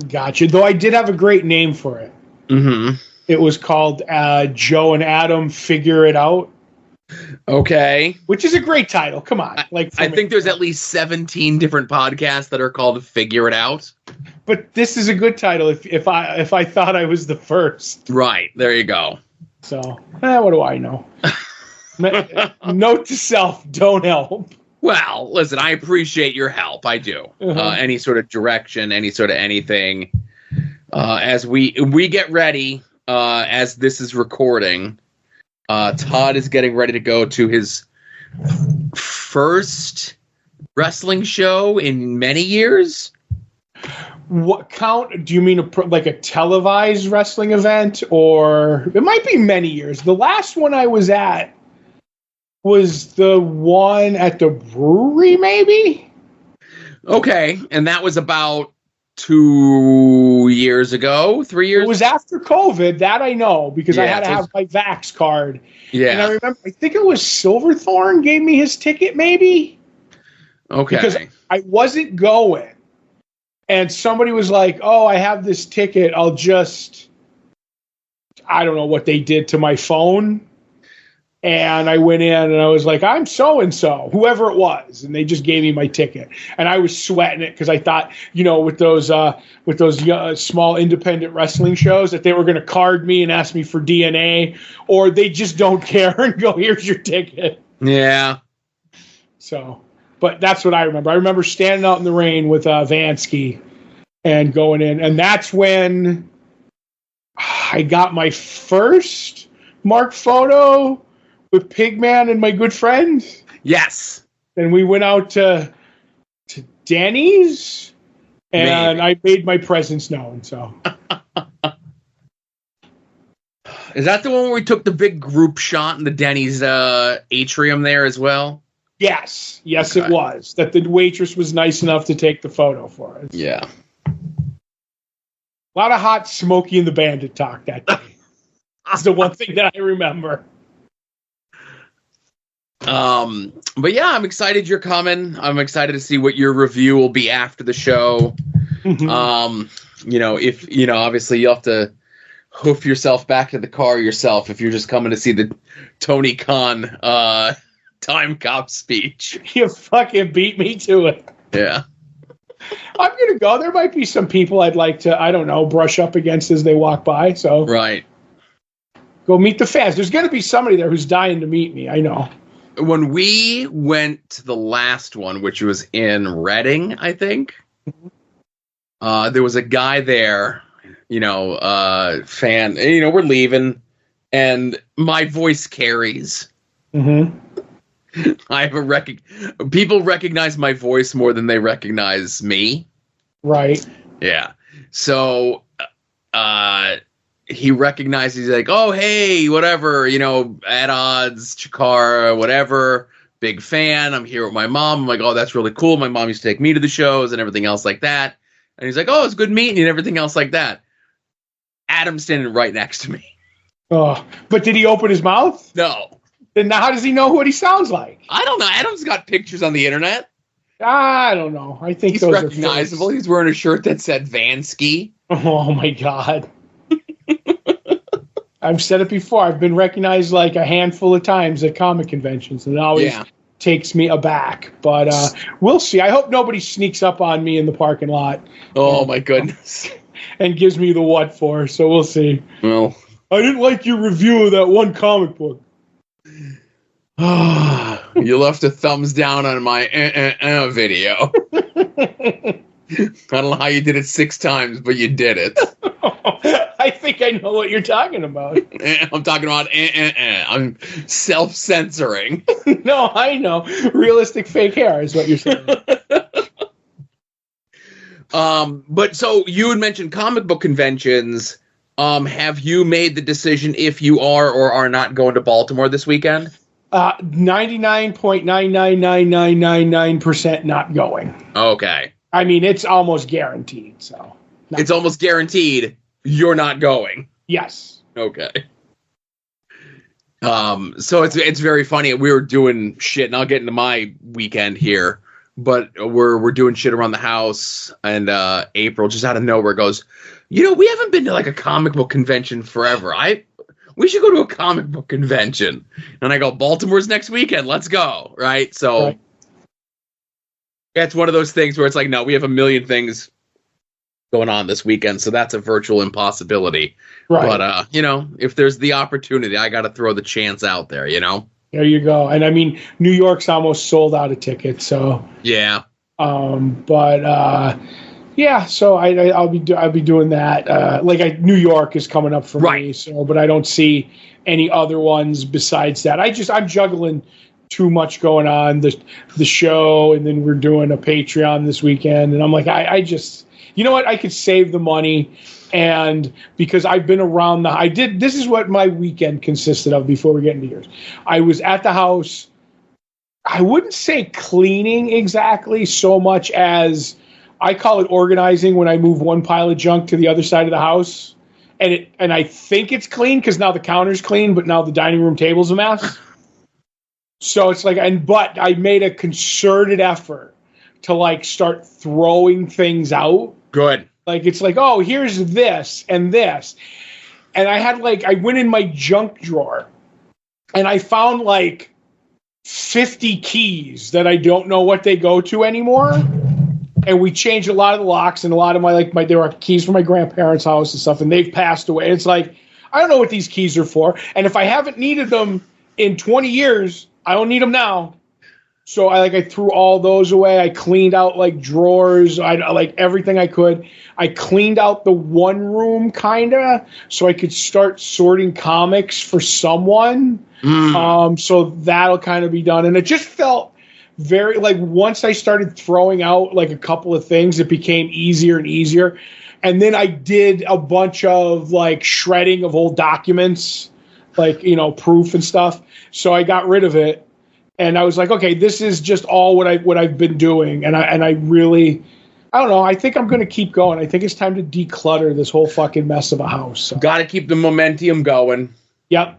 Gotcha. Though I did have a great name for it. Mm-hmm. It was called Joe and Adam Figure It Out. Okay. Which is a great title. Come on. I think there's at least 17 different podcasts that are called Figure It Out. But this is a good title if I thought I was the first. Right. There you go. So, what do I know? Note to self, don't help. Well, listen, I appreciate your help. I do. Any sort of direction, any sort of anything. As we get ready, as this is recording, Todd is getting ready to go to his first wrestling show in many years. What count? Do you mean like a televised wrestling event, or it might be many years? The last one I was at was the one at the brewery, maybe. Okay, and that was about 2 years ago, 3 years. It was after COVID. That I know because I had to have my Vax card. Yeah, and I remember. I think it was Silverthorne gave me his ticket, maybe. Okay, because I wasn't going. And somebody was like, oh, I have this ticket. I don't know what they did to my phone. And I went in and I was like, I'm so-and-so, whoever it was. And they just gave me my ticket. And I was sweating it because I thought, with those small independent wrestling shows that they were going to card me and ask me for DNA, or they just don't care and go, here's your ticket. Yeah. So... But that's what I remember. I remember standing out in the rain with Vansky and going in. And that's when I got my first Mark photo with Pigman and my good friend. Yes. And we went out to Denny's, and I made my presence known. So, is that the one where we took the big group shot in the Denny's atrium there as well? Yes, okay. It was. That the waitress was nice enough to take the photo for us. Yeah. A lot of hot Smokey and the Bandit talk that day. That's the one thing that I remember. But yeah, I'm excited you're coming. I'm excited to see what your review will be after the show. Obviously you'll have to hoof yourself back to the car yourself if you're just coming to see the Tony Khan Time Cop speech. You fucking beat me to it. Yeah. I'm going to go. There might be some people I'd like to, I don't know, brush up against as they walk by. So right. Go meet the fans. There's going to be somebody there who's dying to meet me. I know. When we went to the last one, which was in Reading, I think, there was a guy there, fan, we're leaving, and my voice carries. Mm-hmm. People recognize my voice more than they recognize me. Right. Yeah. So he recognizes, he's like, oh, hey, whatever, at odds, Chikara, whatever, big fan. I'm here with my mom. I'm like, oh, that's really cool. My mom used to take me to the shows and everything else like that. And he's like, oh, it's good meeting you and everything else like that. Adam's standing right next to me. Oh, but did he open his mouth? No. Then now how does he know what he sounds like? I don't know. Adam's got pictures on the internet. I don't know. I think he's those recognizable. He's wearing a shirt that said Vansky. Oh my God. I've said it before. I've been recognized like a handful of times at comic conventions, and it always takes me aback. But we'll see. I hope nobody sneaks up on me in the parking lot. Oh my goodness. And gives me the what for. So we'll see. Well, I didn't like your review of that one comic book. You left a thumbs down on my video. I don't know how you did it 6 times, but you did it. I think I know what you're talking about. I'm talking about I'm self-censoring. No, I know. Realistic fake hair is what you're saying. But so you had mentioned comic book conventions. Have you made the decision if you are or are not going to Baltimore this weekend? 99.999999% not going. Okay. I mean, it's almost guaranteed. So it's almost guaranteed you're not going. Yes. Okay. So it's very funny. We were doing shit, and I'll get into my weekend here. but we're doing shit around the house, and April just out of nowhere goes, we haven't been to like a comic book convention forever. We should go to a comic book convention. And I go, Baltimore's next weekend. Let's go. Right. So it's one of those things where it's like, no, we have a million things going on this weekend. So that's a virtual impossibility. Right. But, if there's the opportunity, I got to throw the chance out there, There you go. And I mean, New York's almost sold out of tickets. So, yeah. Yeah, so I'll be doing that. New York is coming up for me, so but I don't see any other ones besides that. I'm juggling too much going on, the show, and then we're doing a Patreon this weekend, and I'm like, I just, you know what, I could save the money, and because I've been around this is what my weekend consisted of before we get into yours. I was at the house. I wouldn't say cleaning exactly so much as I call it organizing when I move one pile of junk to the other side of the house. And I think it's clean because now the counter's clean, but now the dining room table's a mess. So it's like, but I made a concerted effort to like start throwing things out. Good. Like, it's like, oh, here's this and this. And I went in my junk drawer and I found like 50 keys that I don't know what they go to anymore. And we changed a lot of the locks, and a lot of there were keys from my grandparents' house and stuff, and they've passed away. It's like, I don't know what these keys are for. And if I haven't needed them in 20 years, I don't need them now. So I threw all those away. I cleaned out like drawers, like everything I could. I cleaned out the one room kinda, so I could start sorting comics for someone. So that'll kind of be done. And it just felt very once I started throwing out like a couple of things, it became easier and easier. And then I did a bunch of like shredding of old documents, proof and stuff. So I got rid of it, and I was like, okay, this is just all what I've been doing. And I really, I don't know. I think I'm going to keep going. I think it's time to declutter this whole fucking mess of a house. So. Got to keep the momentum going. Yep.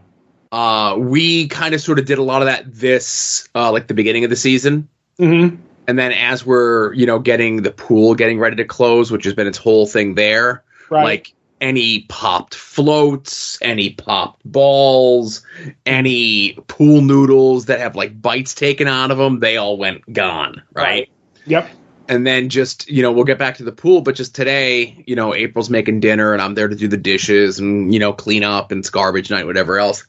We kind of sort of did a lot of that this, the beginning of the season. Mm-hmm. And then as we're, getting the pool, getting ready to close, which has been its whole thing there. Right. Like any popped floats, any popped balls, any pool noodles that have like bites taken out of them, they all went gone. Right. Yep. And then just, we'll get back to the pool. But just today, April's making dinner and I'm there to do the dishes and, clean up, and it's garbage night, whatever else.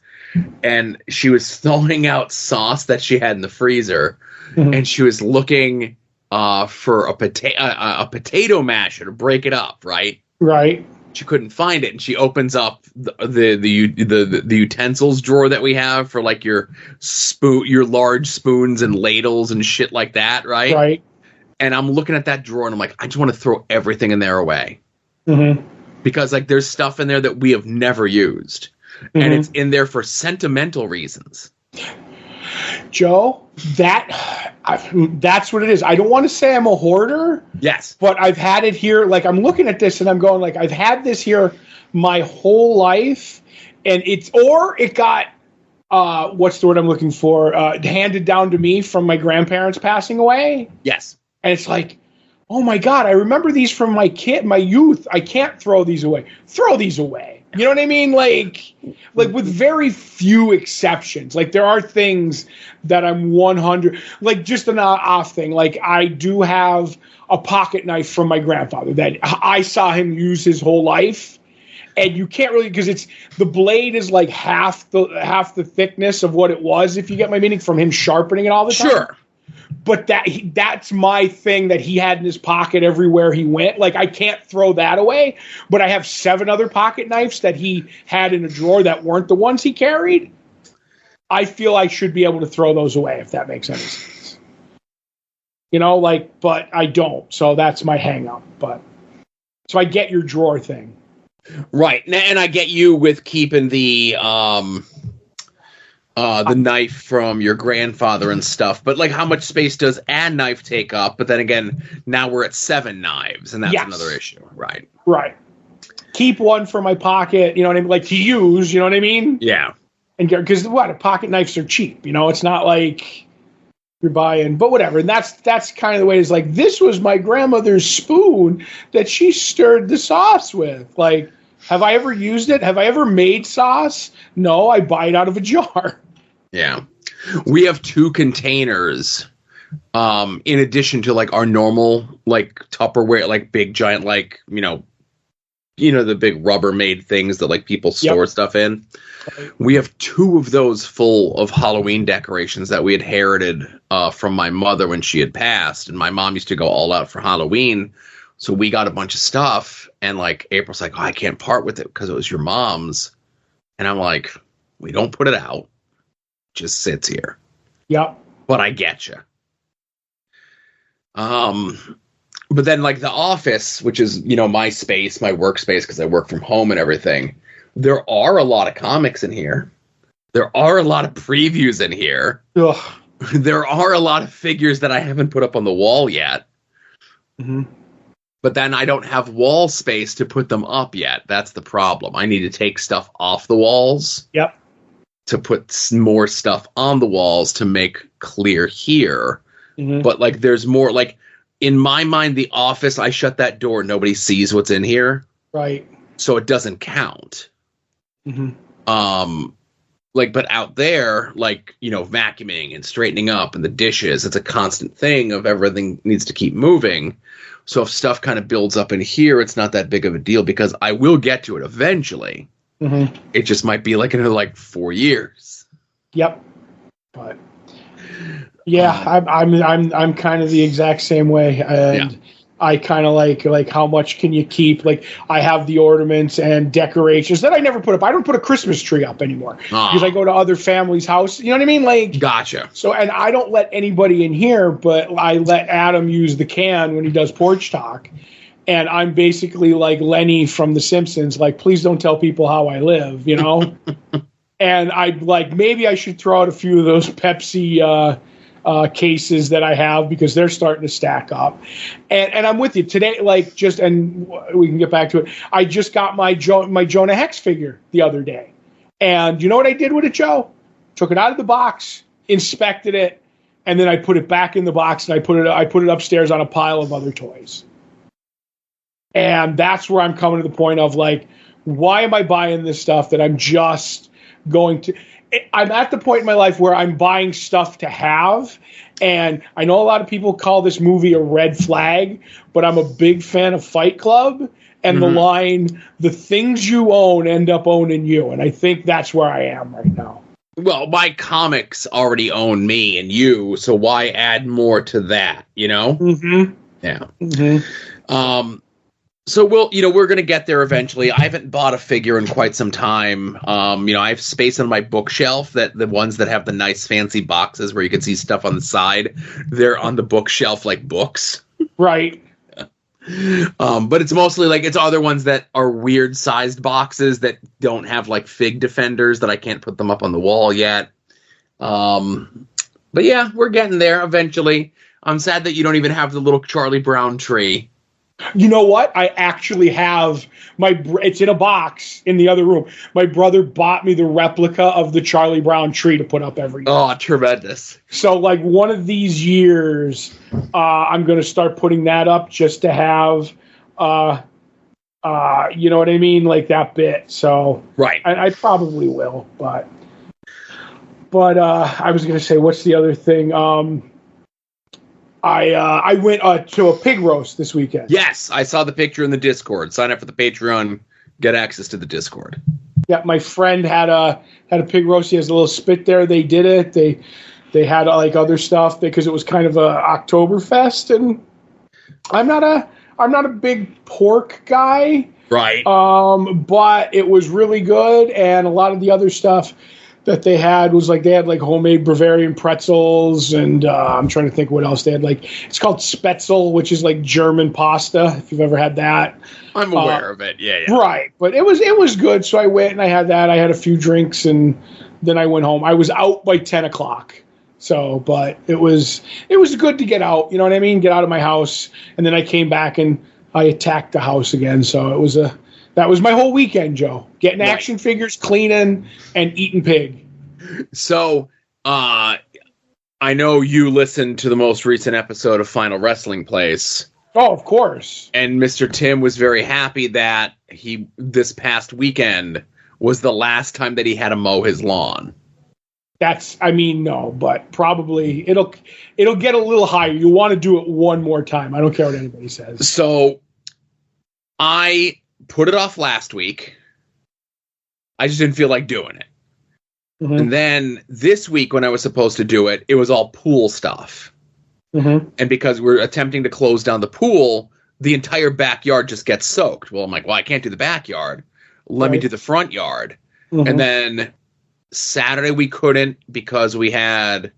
And she was thawing out sauce that she had in the freezer, and she was looking for a potato masher to break it up, right? Right. She couldn't find it, and she opens up the utensils drawer that we have for like your large spoons and ladles and shit like that, right? Right. And I'm looking at that drawer, and I'm like, I just want to throw everything in there away, because like there's stuff in there that we have never used. And it's in there for sentimental reasons. Joe, that's what it is. I don't want to say I'm a hoarder. Yes. But I've had it here. Like, I'm looking at this and I'm going, like, I've had this here my whole life. And it got, what's the word I'm looking for? Handed down to me from my grandparents passing away. Yes. And it's like, oh my God, I remember these from my youth. I can't throw these away. Throw these away. You know what I mean? Like with very few exceptions. Like, there are things that I'm 100, like just an off thing. Like, I do have a pocket knife from my grandfather that I saw him use his whole life. And you can't really, because the blade is like half the thickness of what it was, if you get my meaning, from him sharpening it all the time. Sure. But that's my thing that he had in his pocket everywhere he went. Like, I can't throw that away. But I have 7 other pocket knives that he had in a drawer that weren't the ones he carried. I feel I should be able to throw those away, if that makes any sense. But I don't. So that's my hang up. So I get your drawer thing. Right. And I get you with keeping the knife from your grandfather and stuff, but like, how much space does a knife take up? But then again, now we're at 7 knives, and that's another issue. Right. Keep one for my pocket, you know what I mean? Like, to use, you know what I mean? Yeah. And because pocket knives are cheap, it's not like, you're buying, but whatever. And that's kind of the way it's like, this was my grandmother's spoon that she stirred the sauce with. Like, have I ever used it? Have I ever made sauce? No, I buy it out of a jar. Yeah. We have 2 containers, in addition to like our normal, like Tupperware, like big giant, like, the big Rubbermaid things that like people store stuff in. We have 2 of those full of Halloween decorations that we inherited from my mother when she had passed. And my mom used to go all out for Halloween. So we got a bunch of stuff. And like April's like, oh, I can't part with it because it was your mom's. And I'm like, we don't put it out. It just sits here. Yep. But I get you. But then like the office, which is, my space, my workspace, because I work from home and everything. There are a lot of comics in here. There are a lot of previews in here. Ugh. There are a lot of figures that I haven't put up on the wall yet. Mm-hmm. But then I don't have wall space to put them up yet. That's the problem. I need to take stuff off the walls. Yep. To put more stuff on the walls to make clear here. Mm-hmm. But like there's more, like in my mind, the office, I shut that door. Nobody sees what's in here. Right. So it doesn't count. Mm-hmm. But out there, like, vacuuming and straightening up and the dishes, it's a constant thing of everything needs to keep moving. So if stuff kind of builds up in here, it's not that big of a deal because I will get to it eventually. Mm-hmm. It just might be like another 4 years. Yep. But yeah, I'm kind of the exact same way. And I kind of like how much can you keep? Like I have the ornaments and decorations that I never put up. I don't put a Christmas tree up anymore because I go to other families' house. You know what I mean? Like, gotcha. So, and I don't let anybody in here, but I let Adam use the can when he does porch talk. And I'm basically like Lenny from The Simpsons. Like, please don't tell people how I live, And I maybe I should throw out a few of those Pepsi cases that I have because they're starting to stack up. And I'm with you today. And we can get back to it. I just got my Jonah Hex figure the other day, and you know what I did with it, Joe? Took it out of the box, inspected it, and then I put it back in the box and I put it upstairs on a pile of other toys. And that's where I'm coming to the point of why am I buying this stuff that I'm just going to? I'm at the point in my life where I'm buying stuff to have. And I know a lot of people call this movie a red flag, but I'm a big fan of Fight Club and the line, the things you own end up owning you. And I think that's where I am right now. Well, my comics already own me and you, so why add more to that, Mm-hmm. Yeah. Mm-hmm. So we're going to get there eventually. I haven't bought a figure in quite some time. I have space on my bookshelf that the ones that have the nice fancy boxes where you can see stuff on the side, they're on the bookshelf like books. Right. But it's mostly it's other ones that are weird sized boxes that don't have fig defenders that I can't put them up on the wall yet. But yeah, we're getting there eventually. I'm sad that you don't even have the little Charlie Brown tree. You know what? I actually have it's in a box in the other room. My brother bought me the replica of the Charlie Brown tree to put up every year. Oh, tremendous. So one of these years, I'm going to start putting that up just to have, you know what I mean? That bit. So right. I probably will, but I was going to say, what's the other thing? I went to a pig roast this weekend. Yes, I saw the picture in the Discord. Sign up for the Patreon, get access to the Discord. Yeah, my friend had a pig roast. He has a little spit there. They did it. They had other stuff because it was kind of a Oktoberfest, and I'm not a big pork guy. Right. But it was really good, and a lot of the other stuff that they had was they had homemade Bavarian pretzels, and I'm trying to think what else they had. It's called Spätzle, which is German pasta, if you've ever had that. I'm aware of it. Yeah. Right, but it was good. So I went and I had that. I had a few drinks, and then I went home. I was out by 10 o'clock. So, but it was good to get out. You know what I mean? Get out of my house, and then I came back and I attacked the house again. So that was my whole weekend, Joe. Getting action figures, cleaning, and eating pig. So, I I know you listened to the most recent episode of Final Wrestling Place. Oh, of course. And Mr. Tim was very happy that this past weekend was the last time that he had to mow his lawn. No, but probably it'll get a little higher. You want to do it one more time. I don't care what anybody says. So I put it off last week. I just didn't feel like doing it. Mm-hmm. And then this week when I was supposed to do it, it was all pool stuff. Mm-hmm. And because we're attempting to close down the pool, the entire backyard just gets soaked. Well, I'm like, I can't do the backyard. Let me do the front yard. Mm-hmm. And then Saturday we couldn't because we had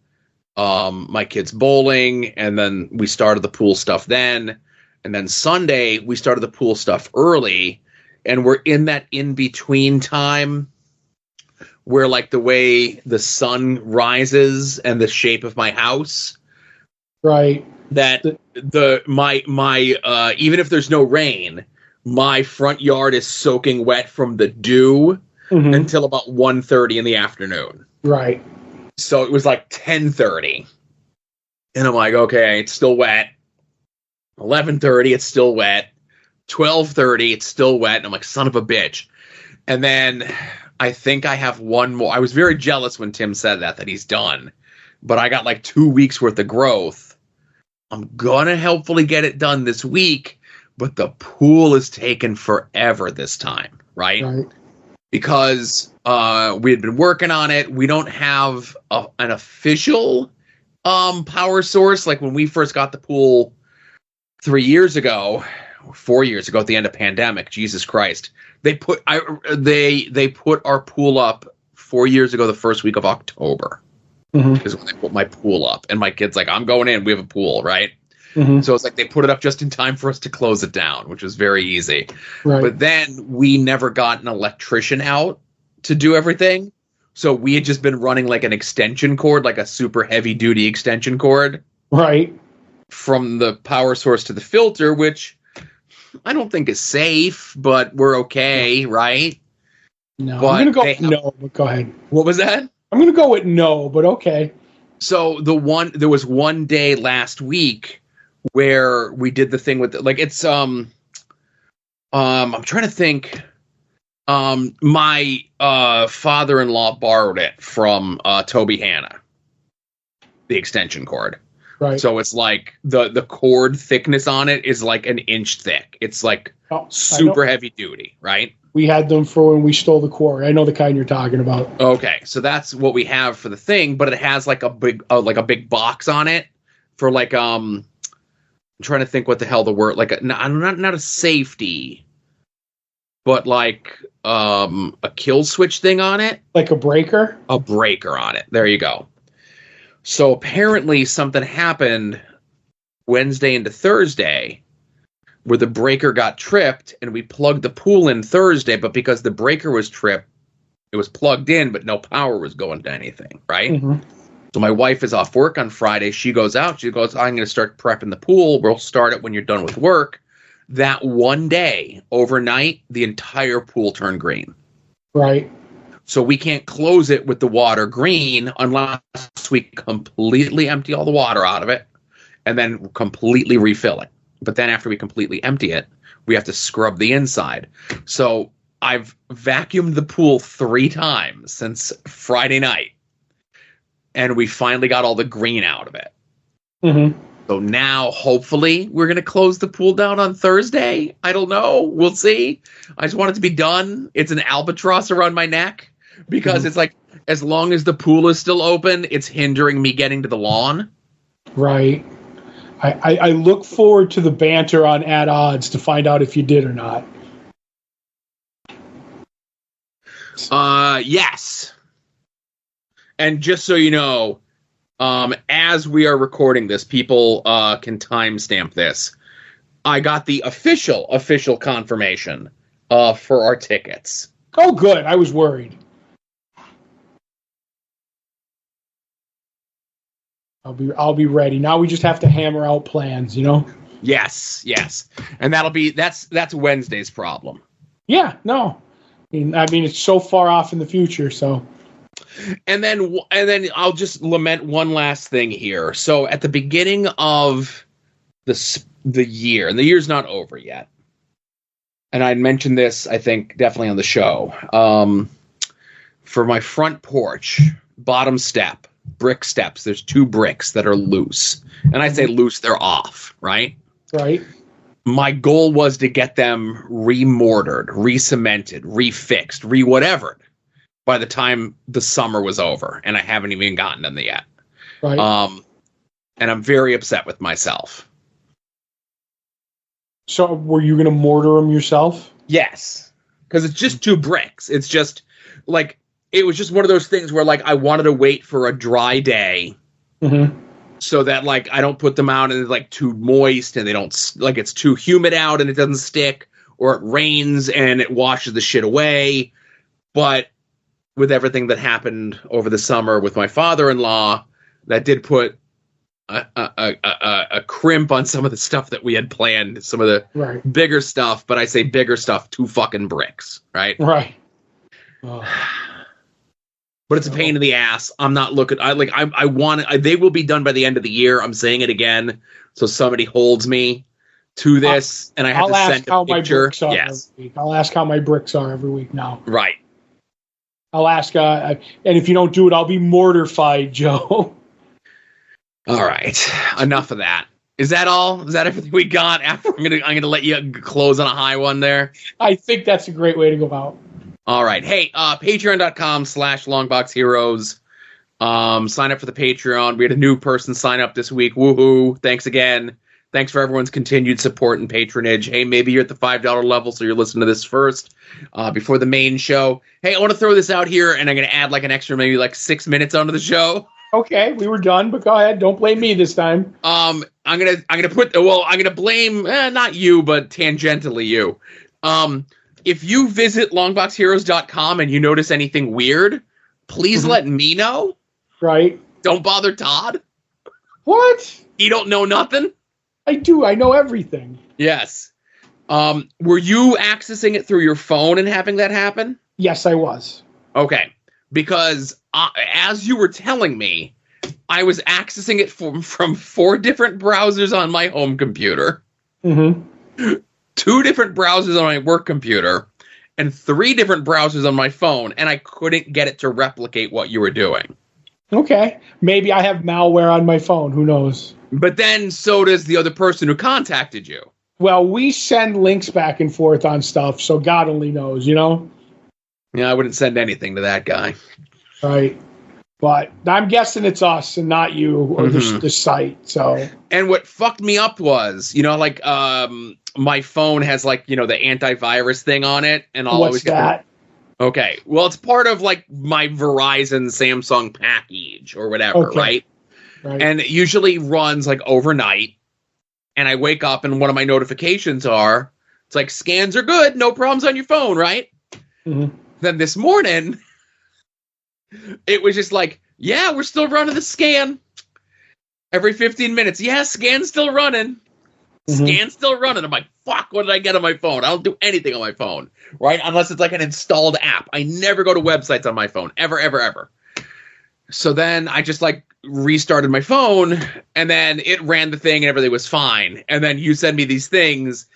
my kids bowling, and then we started the pool stuff then. And then Sunday we started the pool stuff early, and we're in that in-between time where, like, the way the sun rises and the shape of my house, right? That my even if there's no rain, my front yard is soaking wet from the dew until about 1:30 in the afternoon. Right. So it was like 10:30, and I'm like, okay, it's still wet. 11:30, it's still wet. 12:30, it's still wet. And I'm like, son of a bitch. And then I think I have one more. I was very jealous when Tim said that he's done. But I got like 2 weeks worth of growth. I'm going to hopefully get it done this week. But the pool is taking forever this time, right? Because we had been working on it. We don't have an official power source. Like when we first got the pool 4 years ago at the end of pandemic, Jesus Christ, they put our pool up 4 years ago the first week of October is when they put my pool up, and my kid's like, I'm going in, we have a pool, right? So it's like they put it up just in time for us to close it down, which was very easy. But then we never got an electrician out to do everything, so we had just been running like an extension cord, like a super heavy duty extension cord, from the power source to the filter, which I don't think is safe, but we're okay, right? No, I'm going to go no, but go ahead. What was that? I'm going to go with no, but okay. So there was one day last week where we did the thing with it's I'm trying to think. My father-in-law borrowed it from Toby Hanna, the extension cord. Right. So it's like the cord thickness on it is like an inch thick. It's like super heavy duty, right? We had them for when we stole the quarry. I know the kind you're talking about. Okay, so that's what we have for the thing, but it has like a big box on it for like I'm trying to think what the hell the word, like not a safety, but like a kill switch thing on it, like a breaker. A breaker on it. There you go. So apparently something happened Wednesday into Thursday where the breaker got tripped, and we plugged the pool in Thursday, but because the breaker was tripped, it was plugged in, but no power was going to anything, right? So my wife is off work on Friday. She goes out. She goes, I'm going to start prepping the pool. We'll start it when you're done with work. That one day, overnight, the entire pool turned green. Right. So we can't close it with the water green unless we completely empty all the water out of it and then completely refill it. But then after we completely empty it, we have to scrub the inside. So I've vacuumed the pool 3 times since Friday night, and we finally got all the green out of it. So now, hopefully, we're going to close the pool down on Thursday. I don't know. We'll see. I just want it to be done. It's an albatross around my neck because it's like, as long as the pool is still open, it's hindering me getting to the lawn. Right. I look forward to the banter on At Odds to find out if you did or not. Yes. And just so you know, as we are recording this, people can timestamp this. I got the official confirmation for our tickets. Oh, good. I was worried. I'll be ready. Now we just have to hammer out plans, you know? Yes. And that's Wednesday's problem. Yeah, no. I mean it's so far off in the future, so And then I'll just lament one last thing here. So at the beginning of the year, and the year's not over yet, and I mentioned this, I think, definitely on the show, for my front porch, bottom step, brick steps, there's 2 bricks that are loose. And I say loose, they're off, right? Right. My goal was to get them re-mortared, re-cemented, re-fixed, re-whatevered by the time the summer was over, and I haven't even gotten them yet. Right. And I'm very upset with myself. So were you going to mortar them yourself? Yes, because it's just 2 bricks. It's just like, it was just one of those things where, like, I wanted to wait for a dry day so that, like, I don't put them out and it's, like, too moist and they don't, like, it's too humid out and it doesn't stick, or it rains and it washes the shit away. But with everything that happened over the summer with my father-in-law, that did put a crimp on some of the stuff that we had planned, some of the bigger stuff. But I say bigger stuff, 2 fucking bricks, right? Right. Oh. But it's a pain in the ass. I'm not looking. I want it. They will be done by the end of the year. I'm saying it again, so somebody holds me to this, and I have to send a picture. Yes, I'll ask how my bricks are every week now. Right. I'll ask, and if you don't do it, I'll be mortified, Joe. All right. Enough of that. Is that all? Is that everything we got? After I'm gonna let you close on a high one there. I think that's a great way to go out. All right. Hey, patreon.com/longboxheroes. Sign up for the Patreon. We had a new person sign up this week. Woohoo. Thanks again. Thanks for everyone's continued support and patronage. Hey, maybe you're at the $5 level, so you're listening to this first before the main show. Hey, I want to throw this out here, and I'm going to add like an extra maybe like 6 minutes onto the show. Okay, we were done, but go ahead. Don't blame me this time. I'm gonna blame not you, but tangentially you. If you visit longboxheroes.com and you notice anything weird, please let me know. Right. Don't bother Todd. What? You don't know nothing? I do. I know everything. Yes. Were you accessing it through your phone and having that happen? Yes, I was. Okay. Because as you were telling me, I was accessing it from 4 different browsers on my home computer. 2 different browsers on my work computer, and 3 different browsers on my phone, and I couldn't get it to replicate what you were doing. Okay. Maybe I have malware on my phone. Who knows? But then so does the other person who contacted you. Well, we send links back and forth on stuff, so God only knows, you know? Yeah, I wouldn't send anything to that guy. Right. But I'm guessing it's us and not you or the site. So. And what fucked me up was, like, my phone has like, the antivirus thing on it, and I'll always get that. Okay, well, it's part of like my Verizon Samsung package or whatever, right? And it usually runs like overnight, and I wake up and one of my notifications it's like scans are good, no problems on your phone, right? Then this morning, it was just like, yeah, we're still running the scan every 15 minutes. Yeah, scan's still running. Scan's still running. I'm like, fuck, what did I get on my phone? I don't do anything on my phone, right? Unless it's like an installed app. I never go to websites on my phone, ever, ever, ever. So then I just like restarted my phone, and then it ran the thing and everything was fine. And then you send me these things,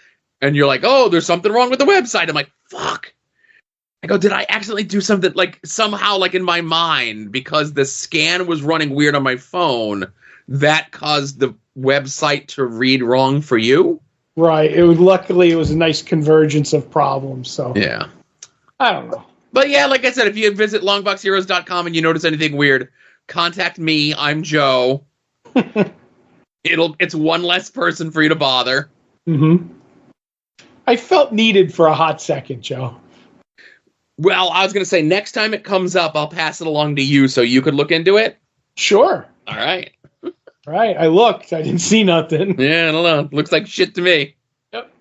and you're like, oh, there's something wrong with the website. I'm like, fuck. I go, did I accidentally do something, like somehow like in my mind, because the scan was running weird on my phone, that caused the website to read wrong for you? Right. Luckily it was a nice convergence of problems. So yeah, I don't know. But yeah, like I said, if you visit longboxheroes.com and you notice anything weird, contact me. I'm Joe. It's one less person for you to bother. I felt needed for a hot second, Joe. Well, I was going to say, next time it comes up, I'll pass it along to you so you could look into it. Sure. All right. Right. I looked. I didn't see nothing. Yeah, I don't know. Looks like shit to me. Yep.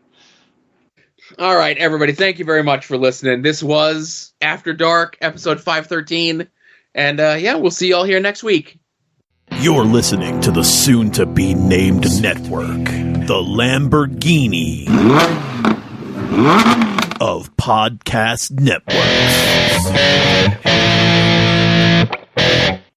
All right, everybody. Thank you very much for listening. This was After Dark, episode 513. And yeah, we'll see you all here next week. You're listening to the soon-to-be-named network, the Lamborghini of podcast networks.